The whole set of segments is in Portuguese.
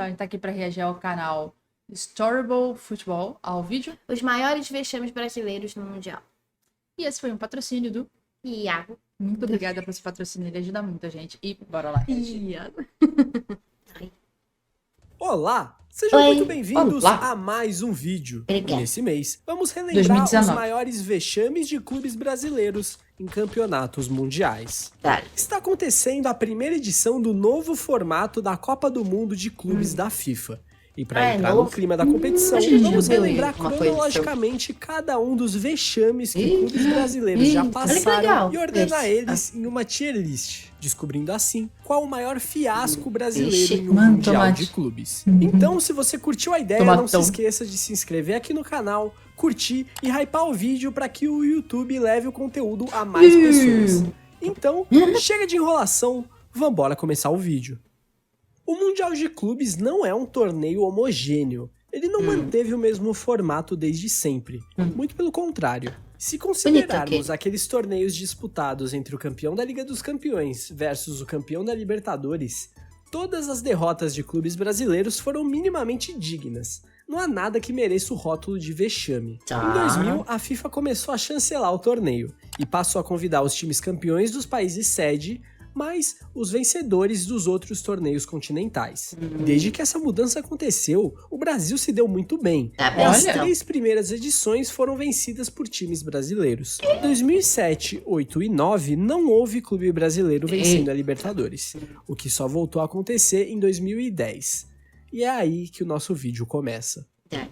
pessoal, a gente tá aqui para reagir ao canal Storybowl Futebol, ao vídeo. Os maiores vexames brasileiros no Mundial. E esse foi um patrocínio do Iago. Muito obrigada por esse patrocínio, ele ajuda muito a gente. E bora lá. Iago. Olá! Sejam Oi. muito bem-vindos Olá. a mais um vídeo. Obrigada. Nesse mês, vamos relembrar 2019. os maiores vexames de clubes brasileiros em campeonatos mundiais. Dale. Está acontecendo a primeira edição do novo formato da Copa do Mundo de Clubes da FIFA. E para É entrar no novo? clima da competição, A gente vamos já viu relembrar uma coisa cronologicamente cada um dos vexames que Ih, clubes brasileiros já ih, olha que passaram legal. e ordenar Esse. eles em uma tier list, descobrindo assim qual o maior fiasco brasileiro Ixi. em um Mano, mundial tomate. de clubes. Então, se você curtiu a ideia, não se Tomatão. esqueça de se inscrever aqui no canal, curtir e hypar o vídeo para que o YouTube leve o conteúdo a mais pessoas. Então, chega de enrolação, vambora começar o vídeo. O Mundial de Clubes não é um torneio homogêneo. Ele não manteve o mesmo formato desde sempre. Muito pelo contrário. Se considerarmos aqueles torneios disputados entre o campeão da Liga dos Campeões versus o campeão da Libertadores, todas as derrotas de clubes brasileiros foram minimamente dignas. Não há nada que mereça o rótulo de vexame. Em 2000, a FIFA começou a chancelar o torneio e passou a convidar os times campeões dos países sede, mas os vencedores dos outros torneios continentais. Desde que essa mudança aconteceu, o Brasil se deu muito bem. Tá E as Olha. 3 primeiras edições foram vencidas por times brasileiros. Em 2007, 8 e 9 não houve clube brasileiro vencendo a Libertadores, o que só voltou a acontecer em 2010. E é aí que o nosso vídeo começa. Dale.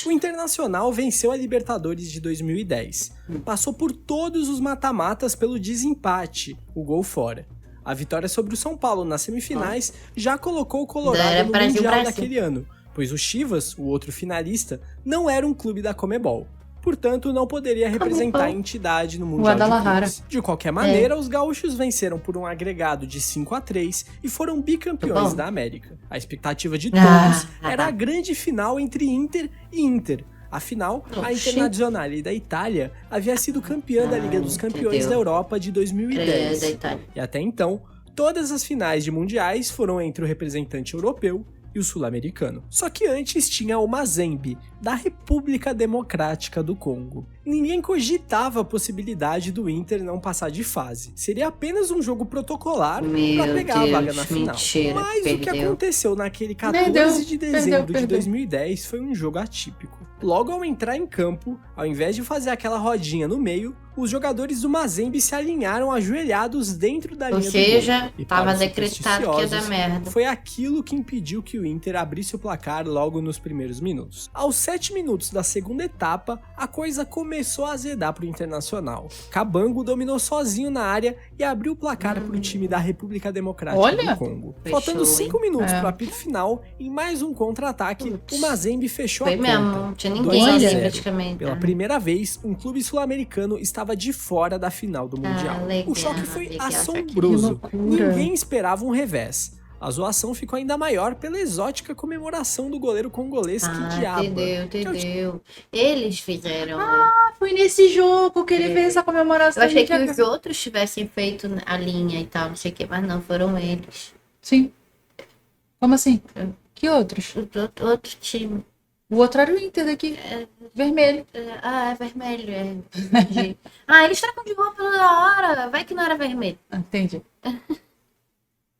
O Internacional venceu a Libertadores de 2010. Passou por todos os mata-matas pelo desempate, o gol fora. A vitória sobre o São Paulo nas semifinais já colocou o Era Colorado no Brasil, Mundial Brasil. daquele ano, pois o Chivas, o outro finalista, não era um clube da Conmebol. Portanto, não poderia representar a entidade no Mundial de Guadalajara. Clubes. De qualquer maneira, os gaúchos venceram por um agregado de 5-3 e foram bicampeões Bom. da América. A expectativa de Ah. todos era a grande final entre Inter e Inter. Afinal, a Oxi. Internazionale da Itália havia sido campeã da Liga dos Campeões entendeu. da Europa de 2010. Da Itália. E até então, todas as finais de mundiais foram entre o representante europeu e o sul-americano. Só que antes tinha o Mazembe, da República Democrática do Congo. Ninguém cogitava a possibilidade do Inter não passar de fase. Seria apenas um jogo protocolar Meu para pegar a vaga Deus, na final. mentira, Mas o que perdeu. aconteceu naquele 14 Perdeu, de dezembro de perdeu. 2010 foi um jogo atípico. Logo ao entrar em campo, ao invés de fazer aquela rodinha no meio, os jogadores do Mazembe se alinharam ajoelhados dentro da Ou linha seja, do gol. E tava para os decretado que ia dar supersticiosos, merda. foi aquilo que impediu que o Inter abrisse o placar logo nos primeiros minutos. Aos 7 minutos da segunda etapa, a coisa começou a azedar pro Internacional. Cabango dominou sozinho na área e abriu o placar pro time da República Democrática Olha! do Congo. Fechou, Faltando 5 hein? minutos É. pro apito final, em mais um contra-ataque, o Mazembe fechou Foi a mesmo, conta. não tinha 2 ninguém a ali 0. praticamente. Pela primeira vez, um clube sul-americano estava de fora da final do Mundial. legal, O choque foi legal, assombroso. que loucura. Ninguém esperava um revés. A zoação ficou ainda maior pela exótica comemoração do goleiro congolês Kidiaba. Entendeu. Eles fizeram. Ah, foi nesse jogo que ele fez essa comemoração. Eu achei que Gente, os outros tivessem feito a linha e tal, não sei o que, mas não, foram eles. Sim. Como assim? Que outros? Outro time. O outro era o Inter daqui. Vermelho. É vermelho, entendi. Eles trocam de roupa toda hora. Vai que não era vermelho. Ah, entendi.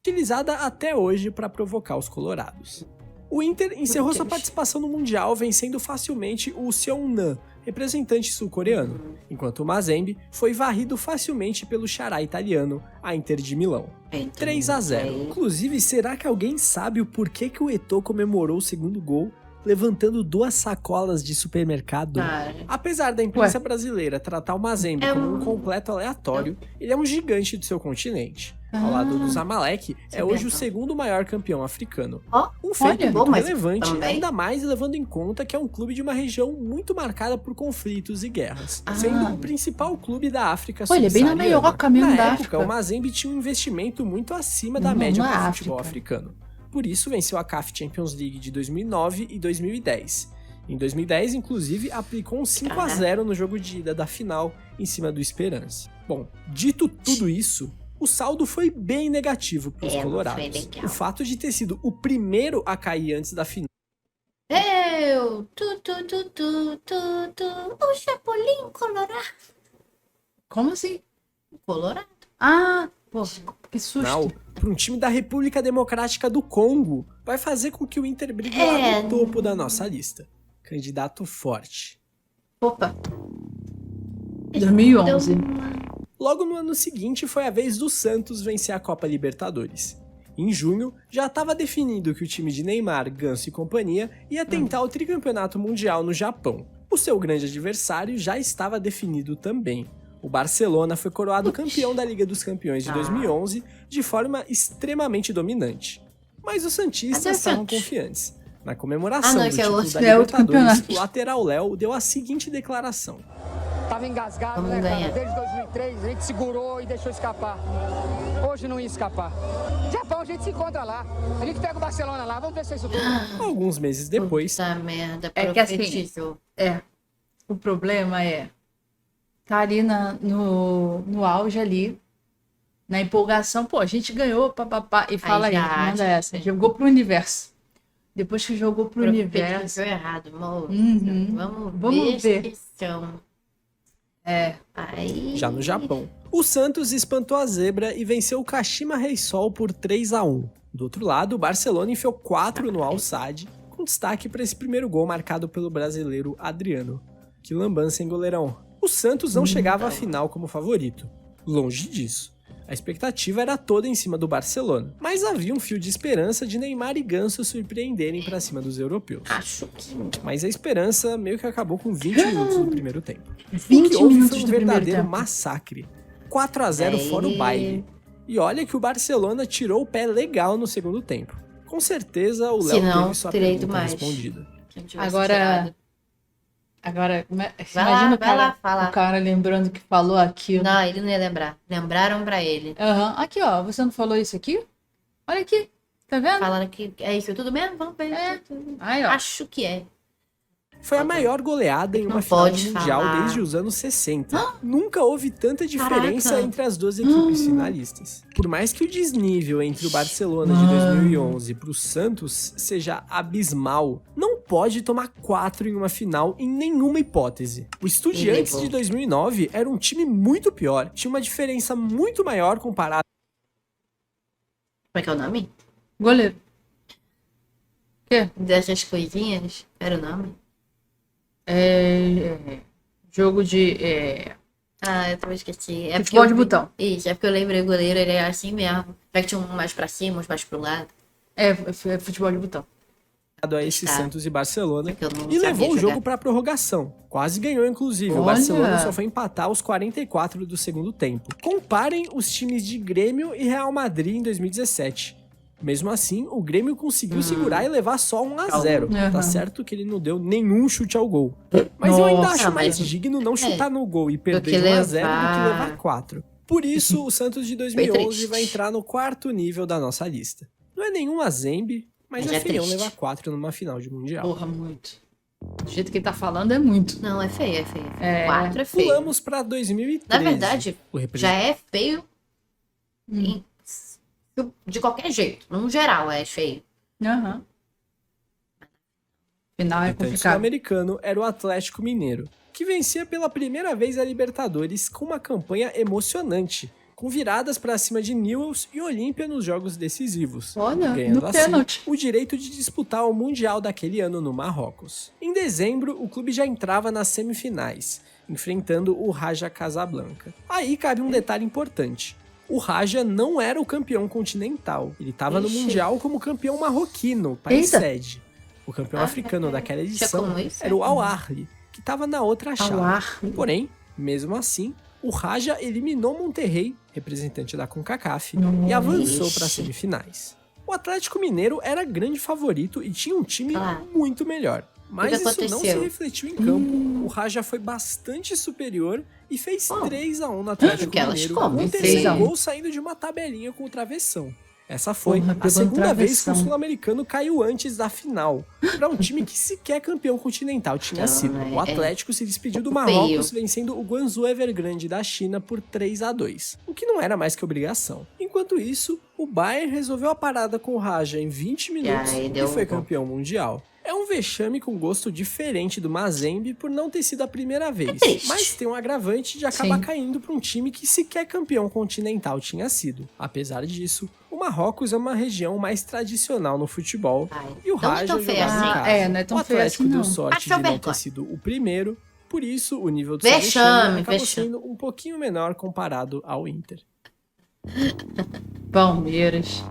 Utilizada até hoje para provocar os colorados. O Inter encerrou sua participação no Mundial vencendo facilmente o Seongnam, representante sul-coreano, enquanto o Mazembe foi varrido facilmente pelo xará italiano, a Inter de Milão. 3 a 0. Inclusive, será que alguém sabe o porquê que o Eto'o comemorou o segundo gol levantando 2 sacolas de supermercado? Cara, Apesar da imprensa brasileira tratar o Mazembe É como um um- completo aleatório, ele é um gigante do seu continente. Ao lado do Zamalek, é hoje o segundo maior campeão africano. Ó, Um feito olha, muito mas relevante, também- ainda mais levando em conta que é um clube de uma região muito marcada por conflitos e guerras, Ah. sendo o principal clube da África Olha, bem na subsaariana. meioca mesmo Na da época, África. o Mazembe tinha um investimento muito acima da Não, média na do futebol África. africano. Por isso, venceu a CAF Champions League de 2009 e 2010. Em 2010, inclusive, aplicou um 5 a 0 no jogo de ida da final em cima do Esperance. Bom, dito tudo isso, o saldo foi bem negativo para os Foi colorados. legal. O fato de ter sido o primeiro a cair antes da final Eu, o Chapolin Colorado. Como assim? Colorado. Ah, pô, que susto. para um time da República Democrática do Congo vai fazer com que o Inter brigue lá no topo da nossa lista. Candidato forte. Opa. 2011. Logo no ano seguinte foi a vez do Santos vencer a Copa Libertadores. Em junho, já estava definido que o time de Neymar, Ganso e companhia ia tentar o tricampeonato mundial no Japão. O seu grande adversário já estava definido também. O Barcelona foi coroado campeão da Liga dos Campeões de 2011 de forma extremamente dominante. Mas os santistas Até o estavam Santos. confiantes. Na comemoração do esse é título outro. da É outro Libertadores, campeonato. o lateral Léo deu a seguinte declaração. Tava engasgado, Vamos né, cara? ganhar. Desde 2003 a gente segurou e deixou escapar. Hoje não ia escapar. Japão, a gente se encontra lá. A gente pega o Barcelona lá, vamos ver se é isso tudo. Alguns meses depois, Puta merda, É que assim, profetizou. O problema é tá ali no auge ali, na empolgação, pô, a gente ganhou, papapá, e fala aí, já manda acha, essa, sim. jogou pro universo. Depois que jogou pro universo, Profetizou errado, moço. Uhum. Vamos ver. que são. é, Aí... já no Japão, o Santos espantou a zebra e venceu o Kashima Reysol por 3-1. Do outro lado, o Barcelona enfiou 4 no Al Sadd, com destaque para esse primeiro gol marcado pelo brasileiro Adriano. Que lambança, hein, goleirão? O Santos não chegava à final como favorito. Longe disso. A expectativa era toda em cima do Barcelona, mas havia um fio de esperança de Neymar e Ganso surpreenderem para cima dos europeus. Acho que... Mas a esperança meio que acabou com 20 minutos do primeiro tempo. 20 O que houve minutos foi um do primeiro verdadeiro tempo. massacre. 4-0 fora o baile. E olha que o Barcelona tirou o pé legal no segundo tempo. Com certeza o Se Léo não, teve sua teria ido pergunta mais. respondida. Se não tivesse Agora, tirado. imagina o vai lá, cara, fala. o cara lembrando que falou aquilo. Não, ele não ia lembrar. Lembraram pra ele. Aham. Aqui, ó, você não falou isso aqui? Olha aqui, tá vendo? Falaram que é isso tudo mesmo? Vamos ver. É. Aí, ó. Acho que é. Foi a maior goleada em Não uma final pode mundial falar. desde os anos 60. Nunca houve tanta diferença Caraca. entre as duas equipes finalistas. Por mais que o desnível entre o Barcelona de 2011 para o Santos seja abismal, não pode tomar 4 em uma final em nenhuma hipótese. O Estudiantes levou. de 2009 era um time muito pior, tinha uma diferença muito maior comparada Como é que é o nome? Goleiro. Quê? Dessas coisinhas? Era o nome? Jogo de Ah, eu também esqueci. É futebol porque de eu- botão. Isso, é porque eu lembrei o goleiro, ele é assim mesmo. Só que tinha um mais pra cima, uns mais pro lado. É futebol de botão. a esse Tá. Santos e Barcelona Porque eu não e sabia levou o jogar. jogo para prorrogação. Quase ganhou, inclusive. O Olha! Barcelona só foi empatar aos 44 do segundo tempo. Comparem os times de Grêmio e Real Madrid em 2017. Mesmo assim, o Grêmio conseguiu segurar e levar só 1-0. Uhum. Tá certo que ele não deu nenhum chute ao gol. Mas eu ainda Nossa, acho mais mas- digno não chutar no gol e perder que de 1-0 do que levar. levar 4. Por isso, o Santos de 2011 triste. vai entrar no quarto nível da nossa lista. Não é nenhum azembe, mas Mas é é feião triste. levar 4 numa final de Mundial. Porra, muito. Do jeito que ele tá falando é muito. Não, é feio, é feio. É. 4 é feio. Pulamos pra 2013. Na verdade, o já representante é feio de qualquer jeito. No geral, é feio. Aham. Final é complicado. sul-americano era o Atlético Mineiro, que vencia pela primeira vez a Libertadores com uma campanha emocionante, com viradas para cima de Newell's e Olímpia nos jogos decisivos, Olha, ganhando no assim pênalti. o direito de disputar o Mundial daquele ano no Marrocos. Em dezembro, o clube já entrava nas semifinais, enfrentando o Raja Casablanca. Aí cabe um detalhe importante. O Raja não era o campeão continental, ele estava no Ixi. Mundial como campeão marroquino, país Eita. sede. O campeão africano daquela edição como isso? era o Al Ahly, que estava na outra chave. Al-Ahly. Porém, mesmo assim, o Raja eliminou Monterrey, representante da CONCACAF, e avançou para as semifinais. O Atlético Mineiro era grande favorito e tinha um time Claro. muito melhor. Mas O que isso não se aconteceu? refletiu em campo. O Raja foi bastante superior e fez Bom, 3-1 no Atlético aquelas Mineiro, como? com um 3 a terceiro 1. gol saindo de uma tabelinha com o travessão. Essa foi Porra, a pegou no segunda vez que o travessão. sul-americano caiu antes da final, para um time que sequer campeão continental tinha Então, sido. O Atlético se despediu do feio. Marrocos vencendo o Guangzhou Evergrande da China por 3-2, o que não era mais que obrigação. Enquanto isso, o Bayern resolveu a parada com o Raja em 20 minutos aí e deu foi um- campeão mundial. É um vexame com gosto diferente do Mazembe por não ter sido a primeira vez, triste. mas tem um agravante de acabar Sim. caindo para um time que sequer campeão continental tinha sido. Apesar disso, o Marrocos é uma região mais tradicional no futebol Ai, e o tão Raja feio jogava em assim. casa. Não é tão o feio Atlético assim, deu não. sorte Passa de não ter vergonha. sido o primeiro, por isso o nível do Vexame, seu vexame acabou vexame. sendo um pouquinho menor comparado ao Inter. Palmeiras.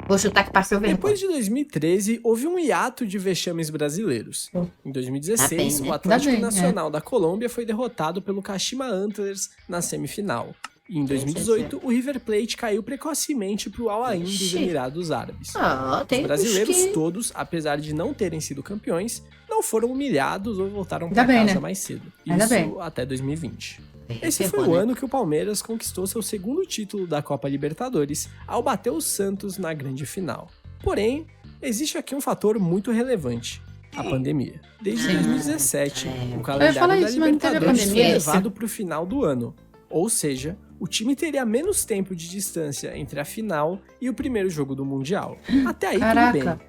Vou chutar que passou vergonha. Depois de 2013, houve um hiato de vexames brasileiros. Em 2016, Tá bem, né? o Atlético Tá bem, Nacional da Colômbia foi derrotado pelo Kashima Antlers na semifinal. E em 2018, o River Plate caiu precocemente para o Al Ain dos Ixi. Emirados Árabes. Ah, Os tem brasileiros uns que... todos, apesar de não terem sido campeões, não foram humilhados ou voltaram Ainda para bem, casa né? mais cedo. Ainda Isso bem. até 2020. Tem Esse foi vergonha. o ano que o Palmeiras conquistou seu segundo título da Copa Libertadores ao bater o Santos na grande final. Porém, existe aqui um fator muito relevante: a pandemia. Desde 2017, o Eu ia calendário falar da isso, mas não teve Libertadores foi pandemia. levado para o final do ano. Ou seja, o time teria menos tempo de distância entre a final e o primeiro jogo do Mundial. Até aí Caraca. tudo bem.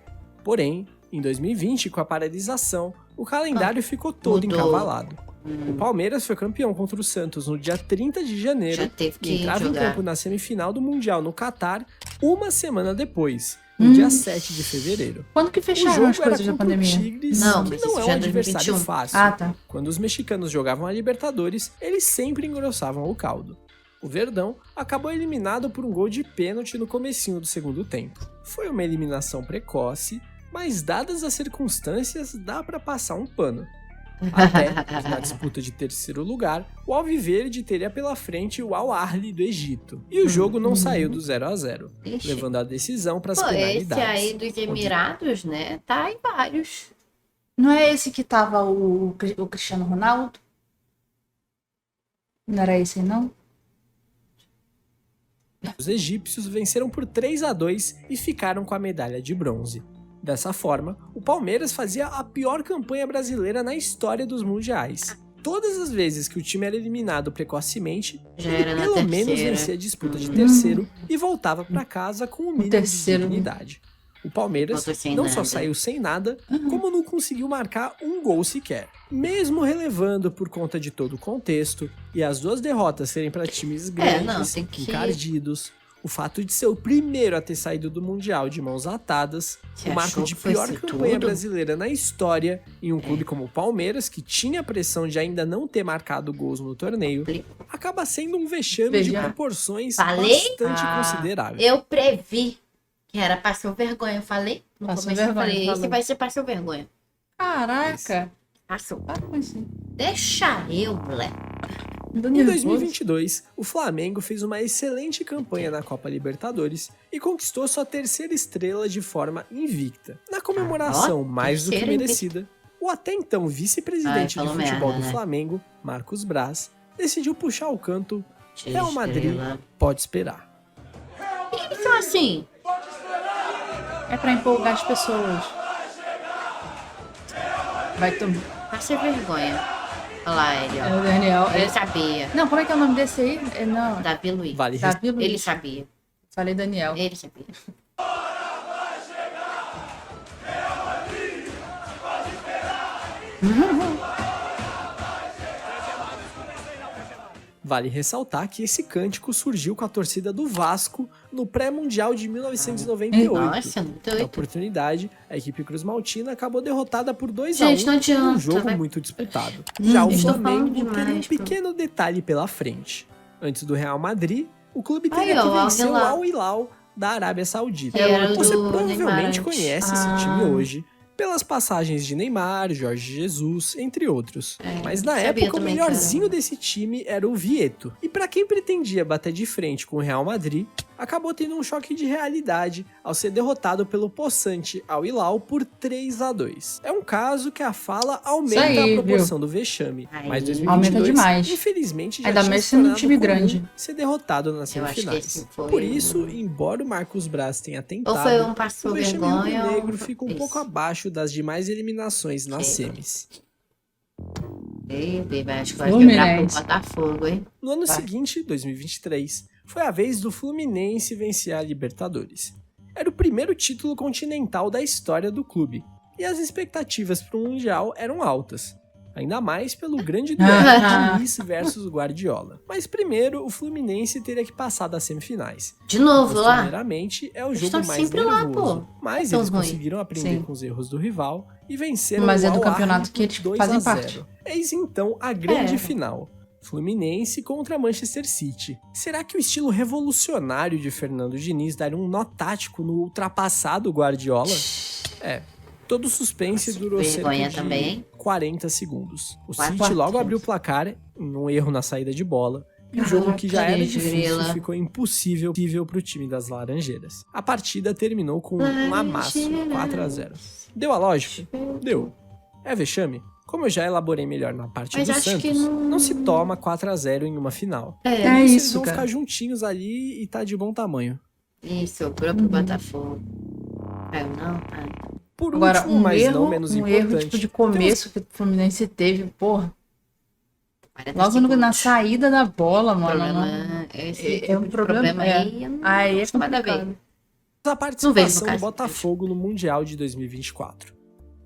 Porém, em 2020, com a paralisação, o calendário ficou todo mudou. encavalado. O Palmeiras foi campeão contra o Santos no dia 30 de janeiro Já teve e que entrava em jogar. campo na semifinal do Mundial no Catar uma semana depois, no dia 7 de fevereiro. Quando que O fecharam jogo as coisas era da contra o pandemia? Tigres, Não, que mas não isso é um já é adversário 2021. fácil. Ah, tá. Quando os mexicanos jogavam a Libertadores, eles sempre engrossavam o caldo. O Verdão acabou eliminado por um gol de pênalti no comecinho do segundo tempo. Foi uma eliminação precoce, mas dadas as circunstâncias, dá pra passar um pano. Até que na disputa de terceiro lugar, o Alviverde teria pela frente o Al Ahly do Egito. E o jogo não saiu do 0-0, Ixi. levando a decisão para as Pô, esse penalidades. aí dos Emirados, né? Tá em vários. Não é esse que tava o Cristiano Ronaldo? Não era esse aí, não? Os egípcios venceram por 3-2 e ficaram com a medalha de bronze. Dessa forma, o Palmeiras fazia a pior campanha brasileira na história dos mundiais. Todas as vezes que o time era eliminado precocemente, Já ele era na pelo menos terceira. vencia a disputa de terceiro e voltava para casa com o mínimo terceiro. de dignidade. O Palmeiras Voltou sem não só nada. saiu sem nada, como não conseguiu marcar um gol sequer. Mesmo relevando por conta de todo o contexto e as duas derrotas serem para times grandes, não, tem que- encardidos, o fato de ser o primeiro a ter saído do Mundial de mãos atadas, Você o marco achou de que fosse pior campanha tudo? brasileira na história em um clube como o Palmeiras, que tinha a pressão de ainda não ter marcado gols no torneio, acaba sendo um vexame de Veja. proporções Falei? bastante Ah. consideráveis. Eu previ que era passou vergonha. Eu falei no Passou começo, eu vergonha, falei, falou. esse vai ser passou vergonha. Caraca. Passou. Para com isso. Deixa eu, moleque. Tô Em nervoso. 2022, o Flamengo fez uma excelente campanha na Copa Libertadores e conquistou sua terceira estrela de forma invicta. Na comemoração Ó, mais do que terceira merecida, o até então vice-presidente Ai, de falou futebol merda, do né? Flamengo, Marcos Braz, decidiu puxar o canto Real Madrid, Estrela. pode esperar. Por que eles são assim? É pra empolgar as pessoas. Vai tomar. Passa vergonha. Olha lá ele, É ó. o Daniel. Ele sabia. Não, como é que é o nome desse aí? Não. Davi Luiz. Vale Davi Luiz. Ele sabia. Falei Daniel. Ele sabia. Vale ressaltar que esse cântico surgiu com a torcida do Vasco no pré-mundial de 1998. Nossa, muito Na doido. oportunidade, a equipe Cruz Maltina acabou derrotada por 2-1 Gente, não em adianta, um jogo vai. muito disputado. Já o estou falando Flamengo teria um demais, pô. pequeno detalhe pela frente. Antes do Real Madrid, o clube Aí, teria que ó, vencer o Al-Hilal. Al-Hilal da Arábia Saudita. Era o Você do provavelmente Neymar conhece antes. esse time Ah. hoje pelas passagens de Neymar, Jorge Jesus, entre outros. Mas na sabia época o também que melhorzinho desse time era o Vieto. E pra quem pretendia bater de frente com o Real Madrid, acabou tendo um choque de realidade ao ser derrotado pelo possante Al Hilal por 3-2. É um caso que a fala aumenta Isso aí, a proporção do vexame, Aí. mas 2022, Aumenta demais. infelizmente, já Ainda tinha mais se sendo um tornado time comum grande. ser derrotado nas Eu acho que semifinais. esse foi Por isso, embora o Marcos Braz tenha Ou tentado, foi um o passou vexame vergonha ou... rubro-negro fica um Isso. pouco abaixo das demais eliminações nas Sim. semis. Ei, acho que vai quebrar pro Fluminense. Botafogo, hein? No ano Vai. seguinte, 2023, foi a vez do Fluminense vencer a Libertadores. Era o primeiro título continental da história do clube, e as expectativas para o Mundial eram altas. Ainda mais pelo grande duelo Diniz versus Guardiola. Mas primeiro, o Fluminense teria que passar das semifinais. De novo lá? Costumeiramente, é o Eles jogo estão mais sempre lá, nervoso. pô. Mas Tão eles ruim. conseguiram aprender Sim. com os erros do rival e venceram Mas o é do Al Ahly campeonato que por eles 2 fazem a 0. parte. Eis então a grande É. final. Fluminense contra Manchester City. Será que o estilo revolucionário de Fernando Diniz daria um nó tático no ultrapassado Guardiola? Todo o suspense durou cerca Vergonha de também, hein? 40 segundos. O Quatro City logo quartos. abriu o placar em um erro na saída de bola. E o jogo que já era Caraca, difícil grila. ficou impossível para o time das Laranjeiras. A partida terminou com um amasso, 4-0. Deu a lógica? Deu. É vexame? Como eu já elaborei melhor na parte Mas do acho Santos, que não... não- se toma 4-0 em uma final. É, Por É eles isso, vão cara. ficar juntinhos ali e tá de bom tamanho. Isso, o próprio Botafogo. Caiu não? Ah, Por Agora, último, um mas erro, não menos um importante, erro tipo de começo que o Fluminense teve, porra. 40 Logo segundos. na saída da bola, O mano. problema, esse É tipo um de problema, aí, eu não tô Aí é acostumada a ver. complicado. a Não vejo participação no do caso. Botafogo no Mundial de 2024.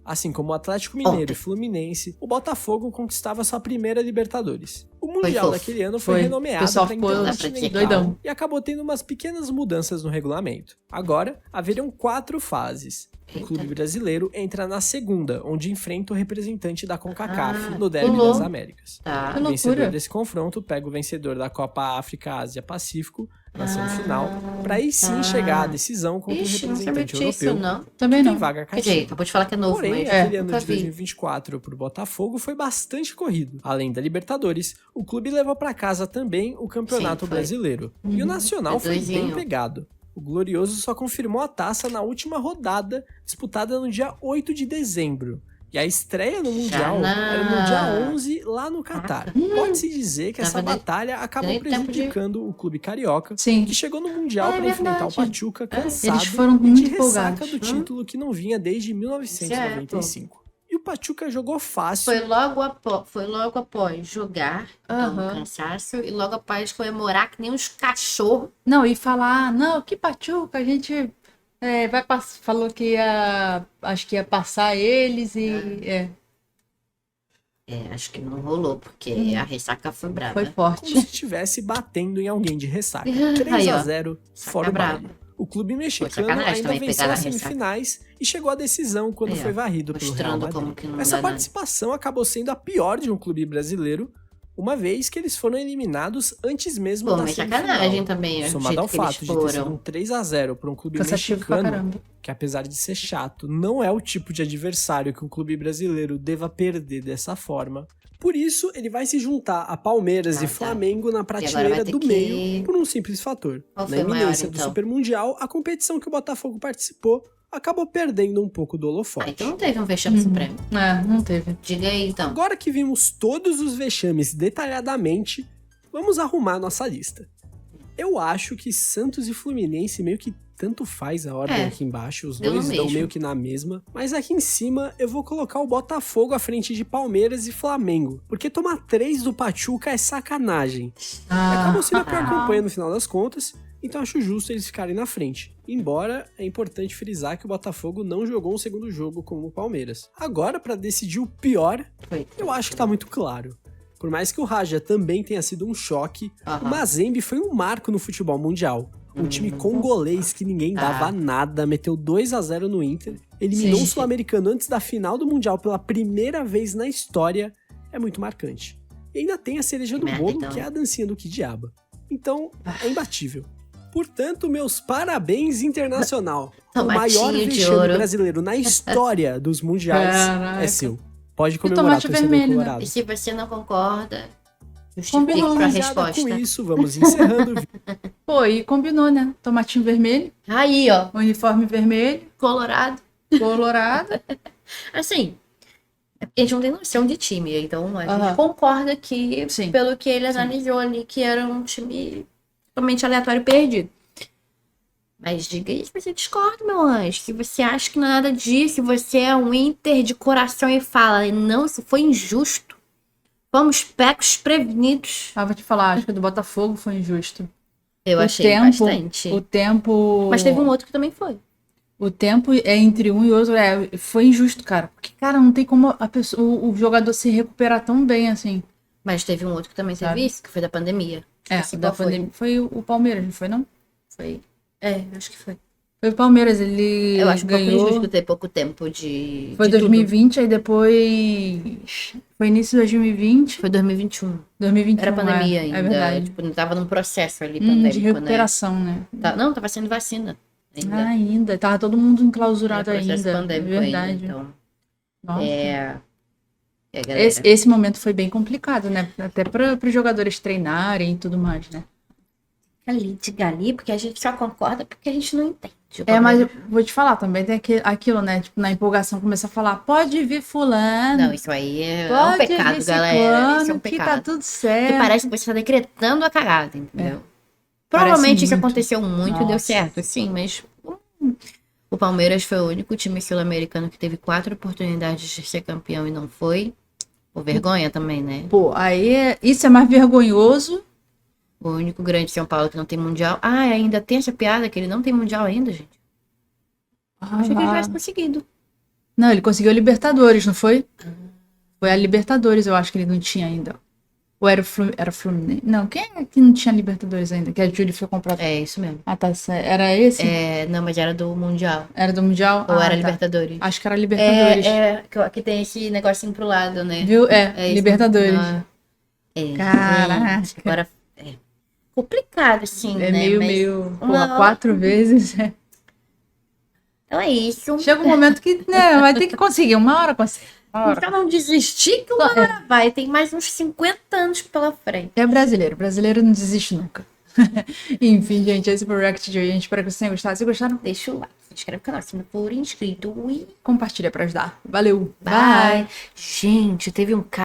Assim como o Atlético Mineiro Ontem. e Fluminense, o Botafogo conquistava sua primeira Libertadores. O Mundial fofo. daquele ano foi Foi. renomeado O pessoal para ficou Intercontinental doidão. e acabou tendo umas pequenas mudanças no regulamento. Agora, haveriam 4 fases. O Eita. clube brasileiro entra na segunda, onde enfrenta o representante da CONCACAF Ah, no Derby pulou. das Américas. Tá. Que O vencedor loucura. desse confronto pega o vencedor da Copa África, Ásia Pacífico na semifinal, para aí sim tá. chegar à decisão contra o Ixi, não sabia representante disso, europeu, não. Também que tem não. vaga Quer dizer, cativa. acabou de falar que é novo, Porém, mas aquele ano nunca de vi. 2024 para o Botafogo foi bastante corrido. Além da Libertadores, o clube levou para casa também o Campeonato Sim, foi. Brasileiro. E o Nacional Foi foi bem doisinho. pegado. O Glorioso só confirmou a taça na última rodada, disputada no dia 8 de dezembro. E a estreia no Mundial na- era no dia 11, lá no Catar. Pode-se dizer que essa Tava nem- batalha acabou nem tempo de- prejudicando o clube carioca, Sim. que chegou no Mundial É para enfrentar o verdade. Pachuca cansado Eles foram e de muito ressaca empolgados. do título que não vinha desde 1995. E o Pachuca jogou fácil. Foi logo após jogar, então, Aham. cansaço, e logo após comemorar que nem uns cachorros. Não, e falar, não, que Pachuca, a gente falou que acho que ia passar eles e Acho que não rolou, porque a ressaca foi brava. foi Como forte. se estivesse batendo em alguém de ressaca. Aí, ó. 3-0 Saca fora o brava. baile. O clube mexicano sacanagem ainda também venceu pegar as a ressaca. semifinais e chegou à decisão quando Aí, ó, foi varrido pelo Real mostrando Madrid. como que não Essa dá nada. participação acabou sendo a pior de um clube brasileiro, uma vez que eles foram eliminados antes mesmo Pô, da mas semifinal. sacanagem também, o Somado jeito ao que eles fato de ter sido foram. um 3-0 para um clube Cansativo pra mexicano, caramba. que apesar de ser chato, não é o tipo de adversário que um clube brasileiro deva perder dessa forma. Por isso, ele vai se juntar a Palmeiras e tá. Flamengo na vai prateleira ter do que- meio por um simples fator. Qual Na foi o maior, iminência do então? Super Mundial, a competição que o Botafogo participou acabou perdendo um pouco do Ah, holofote. então não teve um vexame supremo. Não teve. Diga aí, então. Agora que vimos todos os vexames detalhadamente, vamos arrumar nossa lista. Eu acho que Santos e Fluminense meio que tanto faz a ordem É, aqui embaixo, os deu no dois estão mesmo. meio que na mesma, mas aqui em cima eu vou colocar o Botafogo à frente de Palmeiras e Flamengo, porque tomar 3 do Pachuca é sacanagem. E acabou sendo a pior campanha no final das contas, então acho justo eles ficarem na frente. Embora é importante frisar que o Botafogo não jogou um segundo jogo como o Palmeiras. Agora, pra decidir o pior, Foi. eu acho que tá muito claro. Por mais que o Raja também tenha sido um choque, Aham. o Mazembe foi um marco no futebol mundial. Um time congolês que ninguém dava nada, meteu 2-0 no Inter, eliminou Sim. o Sul-Americano antes da final do Mundial pela primeira vez na história, é muito marcante. E ainda tem a cereja do merda, bolo, então. que é a dancinha do Kidiaba. Então, é imbatível. Portanto, meus parabéns, Internacional. O Tomatinho maior de vexame ouro. brasileiro na história dos mundiais Caraca. é seu. Pode comemorar, tomate torcedor vermelho, né? colorado. E se você não concorda, justifique Combinou. pra Rapaziada, resposta. com isso, vamos encerrando o vídeo. Pô, e combinou, né? Tomatinho vermelho, Aí, ó, uniforme vermelho, Colorado. colorado. Assim, a gente não tem noção de time, então a Aham. gente concorda que, Sim. pelo que ele analisou ali, que era um time totalmente aleatório e perdido. Mas diga aí se você discorda, meu anjo. Se você acha que não é nada disso, se você é um Inter de coração e fala, não, isso foi injusto. Fomos pecos prevenidos. Ah, vou te falar, acho que o do Botafogo foi injusto. Eu O achei tempo, bastante. O tempo. Mas teve um outro que também foi. O tempo é entre um e outro foi injusto, cara. Porque, cara, não tem como o jogador se recuperar tão bem assim. Mas teve um outro que também teve Sabe? isso, que foi da pandemia. É, Esqueci o da qual foi. pandemia foi o Palmeiras, não foi, não? Foi. É, acho que foi. Foi o Palmeiras, ele Eu acho um pouco ganhou. injusto ter pouco tempo de. Foi de tudo. 2020, aí depois. Foi início de 2020. Foi 2021. 2021. Era pandemia é, ainda. É verdade. Tipo, não tava num processo ali pandêmico, De recuperação, né? Não, tava sendo vacina ainda. Ainda. Tava todo mundo enclausurado Era processo ainda. É pandêmico verdade. ainda. Então, Nossa. galera. Esse momento foi bem complicado, né? Até para os jogadores treinarem e tudo mais, né? Ali, diga ali, porque a gente só concorda porque a gente não entende. Mas eu vou te falar também, tem aquilo, né? Tipo, na empolgação começa a falar, pode vir fulano. Não, isso aí é um pode pecado, vir galera. Isso é ciclano, um que tá pecado. tudo Que certo. parece que você tá decretando a cagada, entendeu? Parece Provavelmente isso muito. aconteceu muito e deu Nossa. certo, sim, mas o Palmeiras foi o único time sul-americano que teve 4 oportunidades de ser campeão e não foi. Por vergonha também, né? Pô, aí isso é mais vergonhoso. O único grande São Paulo que não tem mundial. Ah, ainda tem essa piada que ele não tem mundial ainda, gente. Achei que ele tivesse conseguido. Não, ele conseguiu a Libertadores, não foi? Foi a Libertadores, eu acho que ele não tinha ainda. Ou era o Fluminense? Não, quem é que não tinha Libertadores ainda? Que a Júlia foi comprar. É isso mesmo. Ah, tá. Era esse? Não, mas era do mundial. Era do Mundial? Ou era tá. Libertadores? Acho que era Libertadores. Que tem esse negocinho pro lado, né? Viu? isso. Libertadores. Ah, Caraca. gente, agora complicado, assim, É né? meio, Mas porra, 4 vezes. Então é isso. Chega um momento que, né, vai ter que conseguir. Uma hora consegue. Uma hora. Então não desistir que uma hora vai. Tem mais uns 50 anos pela frente. É brasileiro. Brasileiro não desiste nunca. Enfim, gente, esse foi o React de hoje. A gente espera que vocês tenham gostado. Se gostaram, Deixa o like, se inscreve no canal se não for inscrito. E compartilha pra ajudar. Valeu. bye. Gente, teve um cara